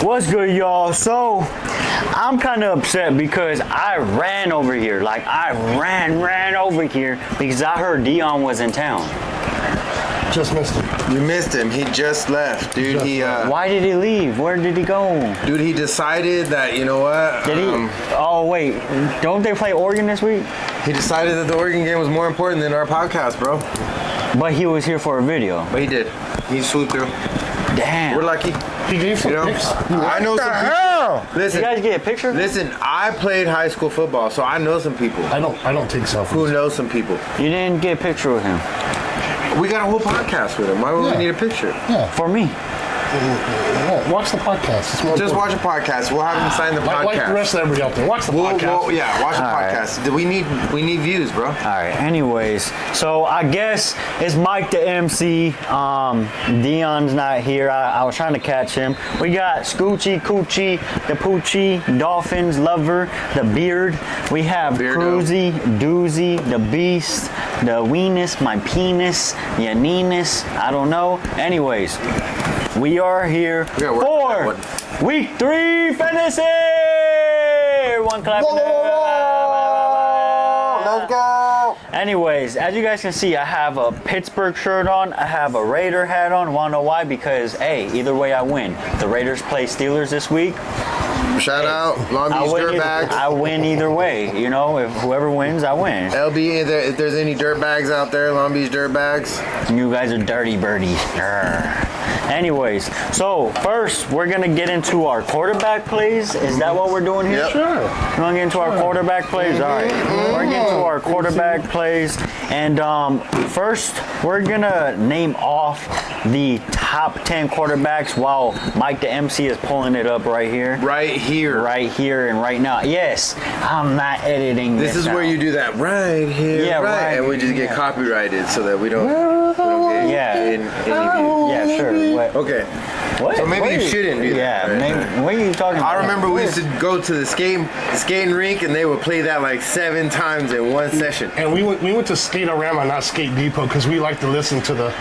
What's good, y'all? So, I'm kind of upset because I ran over here. Like, I ran over here because I heard Dion was in town. Just missed him. You missed him. He just left, dude. Why did he leave? Where did he go? Dude, he decided that, you know what? Did he? Oh, wait. Don't they play Oregon this week? He decided that the Oregon game was more important than our podcast, bro. But he was here for a video. But he did. He swooped through. Damn. We're lucky. He gave some pics. I know some people. Listen, you guys get a picture? Listen, I played high school football, so I know some people. I don't take selfies. Who knows some people? You didn't get a picture with him. We got a whole podcast with him. Why would we need a picture? Yeah. For me. Yeah, watch the podcast. It's more Just important. watch a podcast. We'll have him sign the podcast. Like the rest of everybody out there. Watch the podcast. Yeah, watch the All right. podcast. We need views, bro. All right. Anyways, so I guess it's Mike the MC. Dion's not here. I was trying to catch him. We got Scoochie, Coochie, the Poochie, Dolphins Lover, the Beard. We have Beardo. Cruzy, Doozy, the Beast, the Weenus, my penis, Yaninus. I don't know. Anyways, we are here We gotta work for on that week 3 fantasy. One clap. in there. Let's go. Anyways, as you guys can see, I have a Pittsburgh shirt on. I have a Raider hat on. Wanna know why? Because, hey, either way I win. The Raiders play Steelers this week. Shout out Long I Beach win, Dirtbags. I win either way. You know, if whoever wins, I win. LB, if there's any dirtbags out there, Long Beach Dirtbags. You guys are dirty birdies. Grr. Anyways, so first we're gonna get into our quarterback plays. Is that what we're doing here? Yep. Sure. We're gonna get into our quarterback plays. All right, we're getting to our quarterback plays, and first we're gonna name off the top 10 quarterbacks while Mike the MC is pulling it up right here. Right here. And right now. Yes, I'm not editing this. This is where out. you do that right here. Yeah, right, And we just get yeah. copyrighted so that we don't get Yeah. any views. Yeah, sure. What? Okay. What? So maybe What you are shouldn't do Yeah, that. Right? maybe. What are you talking about? I remember we used to go to the skating rink and they would play that like 7 times in one session. And we went to Skate-A-Rama, not Skate Depot, because we like to listen to the.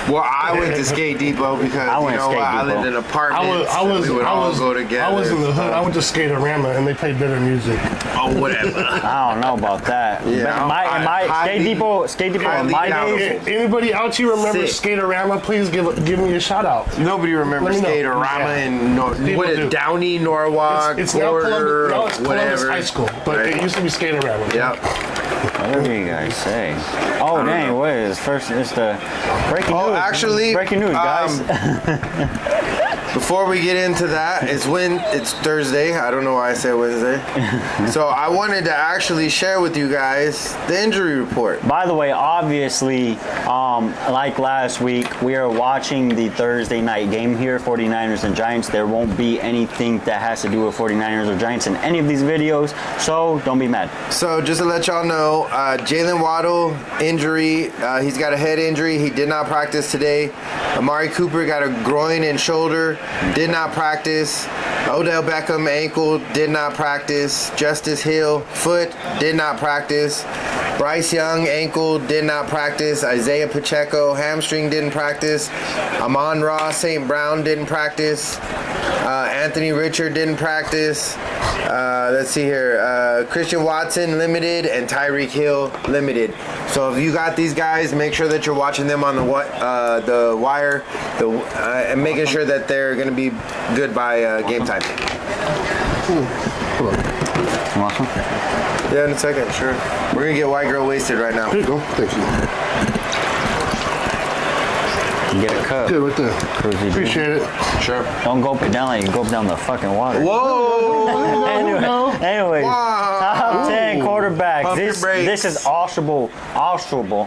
Well, I went to Skate Depot because I went you know Skate what? I Depot. lived in apartments. We would all go together. I was in the and hood. stuff. I went to Skate-A-Rama, and they played better music. Oh, whatever. I don't know about that. Yeah, In my Skate Depot in my highly days. doubtful. Anybody out here remember Sick. Skate-A-Rama? Please give me a shout out. Nobody remembers Let me know. Skate-A-Rama Yeah. in People what is do. Downey, Norwalk, It's now Porter, Columbus whatever. High School, but Right. it used to be Skate-A-Rama. Yep. What do you guys say? Oh, don't dang, know. what is first? It's the breaking news. Oh, actually, breaking news, guys. Before we get into that, it's Thursday. I don't know why I said Wednesday. So I wanted to actually share with you guys the injury report. By the way, obviously, like last week, we are watching the Thursday night game here, 49ers and Giants. There won't be anything that has to do with 49ers or Giants in any of these videos, so don't be mad. So just to let y'all know, Jalen Waddle injury. He's got a head injury. He did not practice today. Amari Cooper got a groin and shoulder. Did not practice. Odell Beckham ankle. Did not practice. Justice Hill foot. Did not practice. Bryce Young ankle. Did not practice. Isaiah Pacheco hamstring didn't practice. Amon-Ra St. Brown didn't practice. Anthony Richard didn't practice. Let's see here. Christian Watson limited and Tyreek Hill limited. So if you got these guys, make sure that you're watching them on the wire, and making sure that they're going to be good by game time. You want some? Yeah, in a second, sure. We're going to get White Girl Wasted right now. There you go. Thank you. Get a cup. Good right there. Cruzy D. Appreciate it. Sure. Don't go up and down like you go up down the fucking water. Whoa! Anyways, Wow. top 10 quarterbacks. Pump your brakes. This is Oshable. Oshable.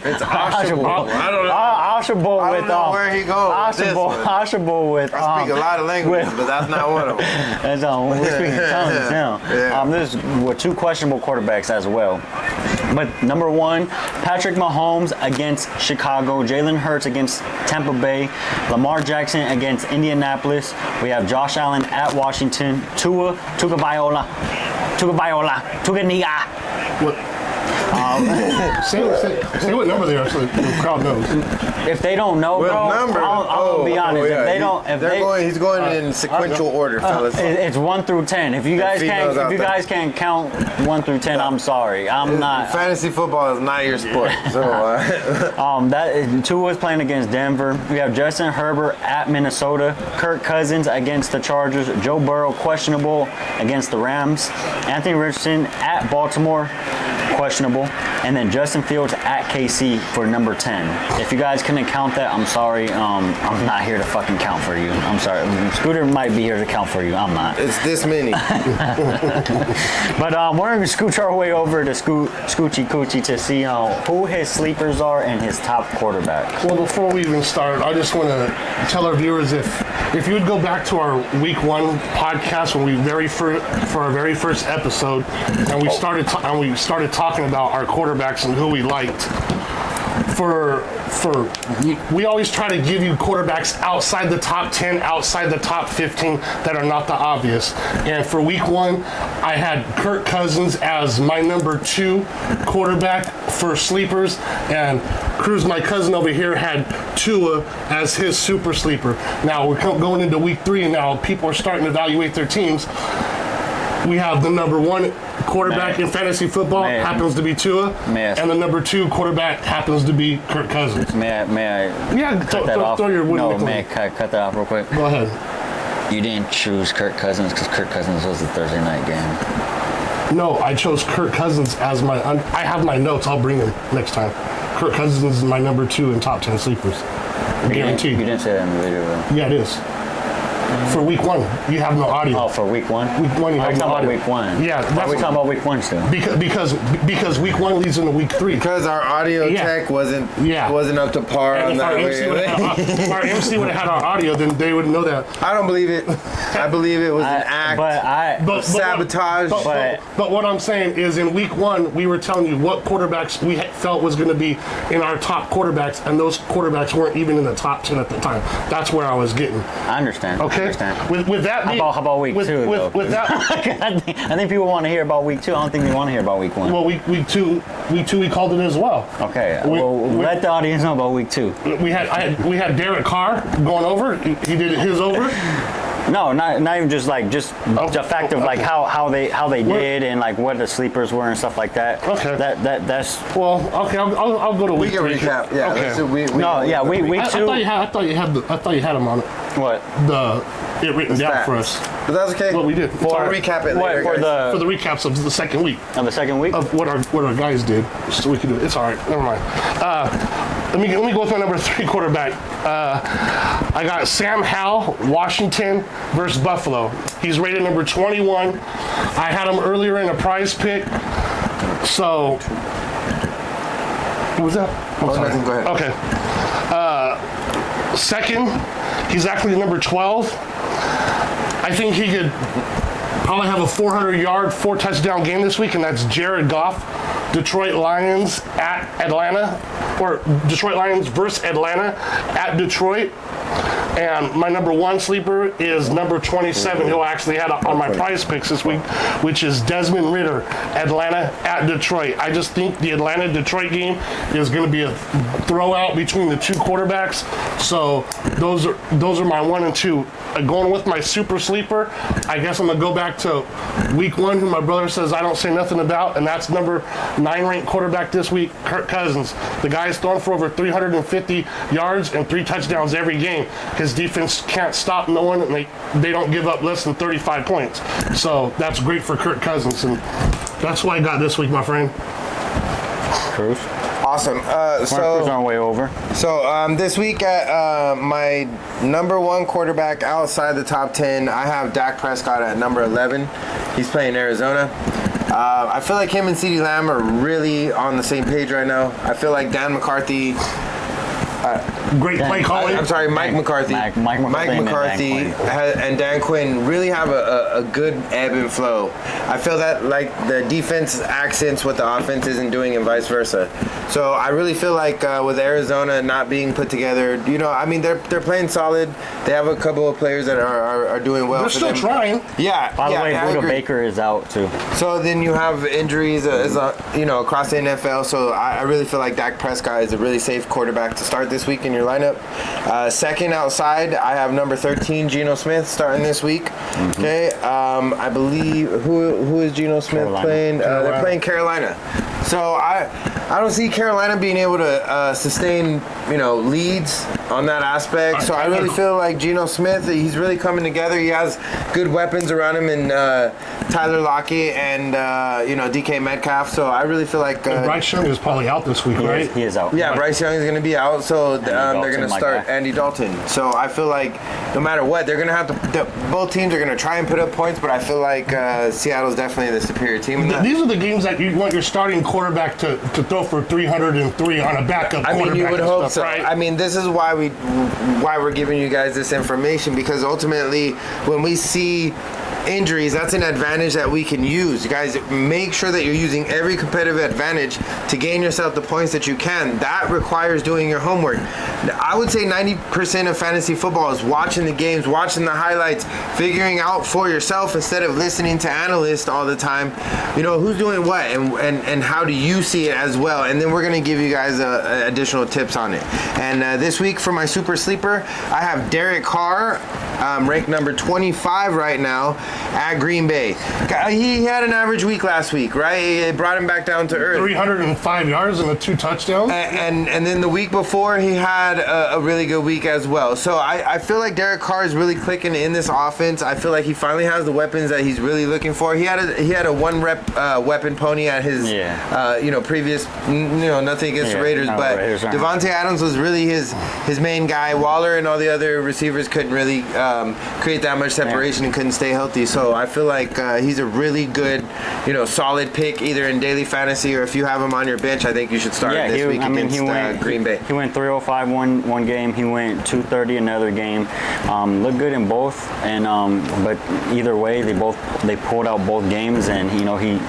It's Oshable. I don't know. Oshable I with don't know where he goes with this one. Oshable with I speak a lot of languages, with- but that's not one of them. That's we're speaking tongues now. Yeah. This is with 2 questionable quarterbacks as well. But number 1, Patrick Mahomes against Chicago, Jalen Hurts against Tampa Bay, Lamar Jackson against Indianapolis. We have Josh Allen at Washington, Tua Nia. What? Say what number they are so the crowd knows. If they don't know, What bro, number? I'm gonna be honest. yeah. If they don't, He's going in sequential order, fellas. it's 1 through 10. If you guys females out there. can't count 1 through 10, I'm sorry. I'm not. Fantasy football is not your sport. So, Tua is playing against Denver. We have Justin Herbert at Minnesota. Kirk Cousins against the Chargers. Joe Burrow questionable against the Rams. Anthony Richardson at Baltimore. Questionable. And then Justin Fields at KC for number 10. If you guys couldn't count that, I'm sorry. I'm not here to fucking count for you. I'm sorry. Scooter might be here to count for you. I'm not. it's this many. But we're going to scooch our way over to Scoochie Coochie to see who his sleepers are and his top quarterback. Well, before we even start, I just want to tell our viewers if you would go back to our week 1 podcast when we for our very first episode, and we started talking about our quarterbacks and who we liked. We always try to give you quarterbacks outside the top 10, outside the top 15 that are not the obvious. And for week 1, I had Kirk Cousins as my number 2 quarterback for sleepers, and Cruz, my cousin over here, had Tua as his super sleeper. Now we're going into week 3, and now people are starting to evaluate their teams. We have the number 1 quarterback in fantasy football happens to be Tua, and the number 2 quarterback happens to be Kirk Cousins. May I Yeah, cut that off? throw your wooden No, nickel may I in. cut that off real quick? Go ahead. You didn't choose Kirk Cousins because Kirk Cousins was the Thursday night game. No, I chose Kirk Cousins as my. I have my notes. I'll bring them next time. Kirk Cousins is my number 2 in top 10 sleepers. Guaranteed. You didn't say that in the video, though. Yeah, it is. For week 1, you have no audio. Oh, for week 1? Week 1, you Are have we no talking about audio. week 1? Yeah, Why are we talking about week 1 still? Because week 1 leads into week 3. Because our audio Yeah. tech wasn't Yeah. up to par And on if that. our MC would have had our audio, then they would know that. I don't believe it. I believe it was an act. But Sabotage. But what I'm saying is, in week 1, we were telling you what quarterbacks we felt was going to be in our top quarterbacks, and those quarterbacks weren't even in the top 10 at the time. That's where I was getting. I understand. Okay. I understand. With that, How about week 2? though? With that, I think people want to hear about week 2. I don't think they want to hear about week 1. well, week 2, we called it as well. Okay. Let the audience know about week 2. We had Derek Carr going over. He did his over. No, not even just the fact of like how they did and like what the sleepers were and stuff like that. Okay. That's Well, okay, I'll go to We week can 3. recap. Yeah. Okay. let's do week week I 2. thought you had them on What? it written down stats. for us. But that's okay. What we did. I'll recap it later, for guys. For the recaps of the second week the second week? of what our guys did, so we can do it. It's all right. Never mind. Let me go with my number 3 quarterback. I got Sam Howell, Washington versus Buffalo. He's rated number 21. I had him earlier in a prize pick. So, what was that? I'm sorry. Nothing, go ahead. Okay. Second, he's actually number 12. I think he could probably have a 400-yard, 4-touchdown game this week, and that's Jared Goff. Detroit Lions at Atlanta, or Detroit Lions versus Atlanta at Detroit. And my number 1 sleeper is number 27, who I actually had on my prize picks this week, which is Desmond Ridder, Atlanta at Detroit. I just think the Atlanta-Detroit game is going to be a throwout between the 2 quarterbacks. So those are my 1 and 2. Going with my super sleeper, I guess I'm going to go back to week 1, who my brother says I don't say nothing about, and that's number 9 ranked quarterback this week, Kirk Cousins. The guy's thrown for over 350 yards and 3 touchdowns every game. His defense can't stop no one, and they don't give up less than 35 points. So that's great for Kirk Cousins, and that's what I got this week, my friend. Cruz. Awesome. Cruz on our way over. So this week at my number 1 quarterback outside the top 10, I have Dak Prescott at number 11. He's playing Arizona. I feel like him and CeeDee Lamb are really on the same page right now. I feel like Dan McCarthy great play calling. I'm sorry, Mike McCarthy. Mike McCarthy and Dan Quinn really have a good ebb and flow. I feel that like the defense accents what the offense isn't doing and vice versa. So I really feel like with Arizona not being put together, I mean they're playing solid. They have a couple of players that are doing well. They're for still them. trying. Yeah. By the way, I Buda agree. Baker is out too. So then you have injuries, across the NFL. So I really feel like Dak Prescott is a really safe quarterback to start this week in your lineup. Second outside, I have number 13, Geno Smith, starting this week. Mm-hmm. Okay, I believe who is Geno Smith Carolina. playing? They're playing Carolina. So I don't see Carolina being able to sustain leads on that aspect. So I really feel like Geno Smith, he's really coming together. He has good weapons around him in Tyler Lockett and DK Metcalf. So I really feel like Bryce Young is probably out this week, right? He is out. yeah, Bryce Young is going to be out, so they're going to Dalton, start my guy. Andy Dalton. So I feel like no matter what, they're going to have to. Both teams are going to try and put up points, but I feel like Seattle's definitely the superior team. In that. These are the games that you want your starting quarterback to throw for 303 on a backup I mean, quarterback. you would and hope stuff, so. right? I mean, this is why we're giving you guys this information, because ultimately, when we see injuries, that's an advantage that we can use. You guys, make sure that you're using every competitive advantage to gain yourself the points that you can. That requires doing your homework. I would say 90% of fantasy football is watching the games, watching the highlights, figuring out for yourself instead of listening to analysts all the time. Who's doing what and how do you see it as well. And then we're going to give you guys additional tips on it. And this week for my super sleeper, I have Derek Carr, ranked number 25 right now at Green Bay. He had an average week last week, right? It brought him back down to earth. 305 yards and 2 touchdowns. And then the week before, he had a really good week as well. So I feel like Derek Carr is really clicking in this offense. I feel like he finally has the weapons that he's really looking for. He had a 1-rep weapon pony at his previous nothing against the Raiders, but Raiders, right. Devontae Adams was really his main guy. Waller and all the other receivers couldn't really create that much separation and couldn't stay healthy. So I feel like he's a really good, solid pick either in daily fantasy or if you have him on your bench, I think you should start him this week against Green Bay. He went 305 one game. He went 230 another game. Looked good in both, and but either way, they pulled out both games, and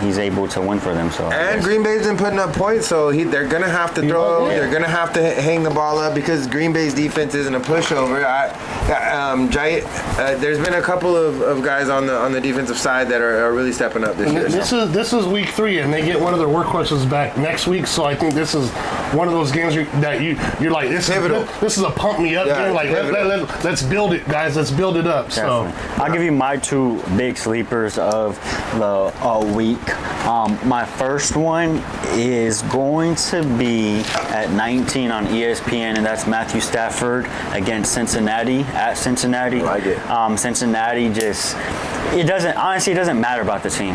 he's able to win for them. So And Green Bay's been putting up points, so they're gonna have to throw. Yeah. They're gonna have to hang the ball up because Green Bay's defense isn't a pushover. There's been a couple of guys on the defensive side that are really stepping up this year. This is week 3, and they get one of their workhorses back next week. So I think this is one of those games that you're like, this is a pump me up game. Like let's build it, guys. Let's build it up. Definitely. So I'll give you my 2 big sleepers of the week. My first one is going to be at 19 on ESPN, and that's Matthew Stafford against Cincinnati at Cincinnati. I like it. Cincinnati it doesn't matter about the team.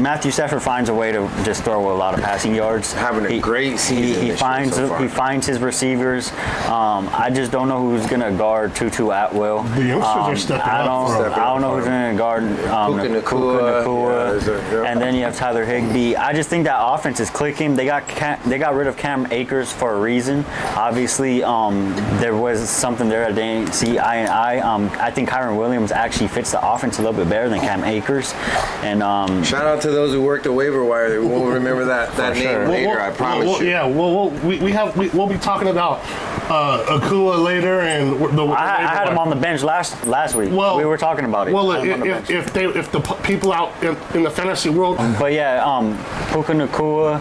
Matthew Stafford finds a way to just throw a lot of passing yards. Having a great season He this year so far. finds his receivers. I just don't know who's gonna guard Tutu Atwell. the youngsters are stepping I up. don't know who's going to guard Puka Nacua. and then you have Tyler Higbee. I just think that offense is clicking. They got rid of Cam Akers for a reason. Obviously, there was something there that they didn't see. I think Kyron Williams actually fits the offense a little bit better than Cam Akers. And Shout out to those who worked the waiver wire. We'll remember that name sure. later. I promise you. Yeah, we'll be talking about Akua later, and I had him on the bench last week. Well, we were talking about it. Well, I had him on the bench. if the people out in the fantasy world. But yeah, Puka Nacua,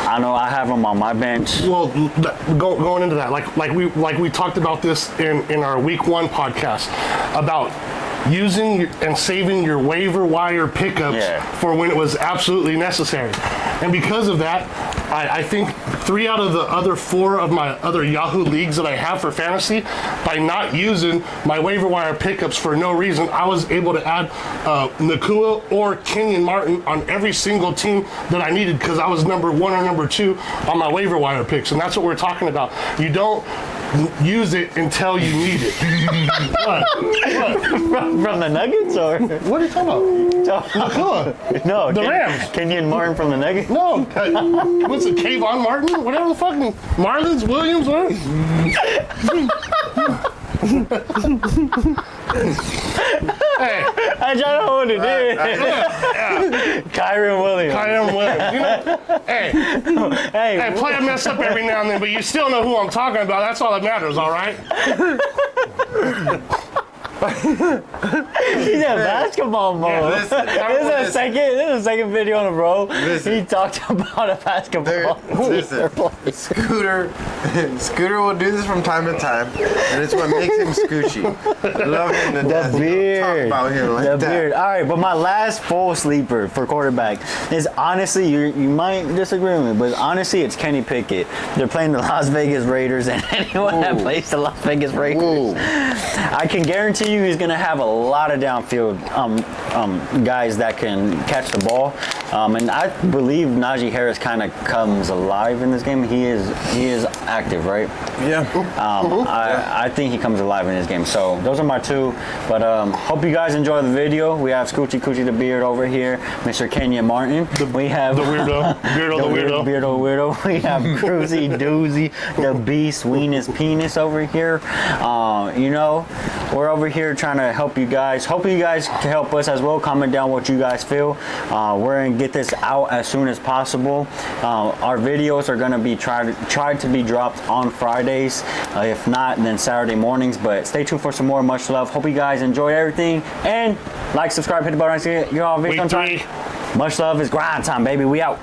I know I have him on my bench. Well, going into that, like we talked about this in our week 1 podcast about using and saving your waiver wire pickups for when it was absolutely necessary. And because of that, I think 3 out of the other 4 of my other Yahoo leagues that I have for fantasy, by not using my waiver wire pickups for no reason, I was able to add Nacua or Kenyon Martin on every single team that I needed because I was number 1 or number 2 on my waiver wire picks. And that's what we're talking about. You don't use it until you need it. From the Nuggets or? What are you talking about? Nakua. No, The Rams. Kenyon Martin from the Nuggets. No, what's it? Kayvon Martin? Whatever the fucking Marlins, Williams, whatever. Hey, I don't know what it is. Kyron Williams. Kyron Williams. You know, hey, play a mess up every now and then, but you still know who I'm talking about. That's all that matters, all right? He's in basketball mode. listen, This is the second video in a row. Listen. He talked about a basketball. Listen, Scooter will do this from time to time, and it's what makes him Scoochie. Love him to death. The beard. Talk about him like the that. beard. All right, but my last full sleeper for quarterback is honestly, you might disagree with me, but honestly, it's Kenny Pickett. They're playing the Las Vegas Raiders, and anyone that plays the Las Vegas Raiders, I can guarantee you he's going to have a lot of downfield guys that can catch the ball. And I believe Najee Harris kind of comes alive in this game. He is active, right? Yeah. I think he comes alive in this game. So those are my two. But hope you guys enjoy the video. We have Scoochie Coochie the Beard over here, Mr. Kenyon Martin. We have The weirdo. Beardo the weirdo. Beardo weirdo. We have Cruzy Doozy, the Beast Weenus Penis over here. You know, we're over here trying to help you guys. Hope you guys can help us as well. Comment down what you guys feel. We're gonna get this out as soon as possible. Our videos are gonna be tried to be dropped on Fridays. If not, then Saturday mornings. But stay tuned for some more. Much love. Hope you guys enjoyed everything. And like, subscribe, hit the button. You're all Week on time. 3. Much love. It's grind time, baby. We out.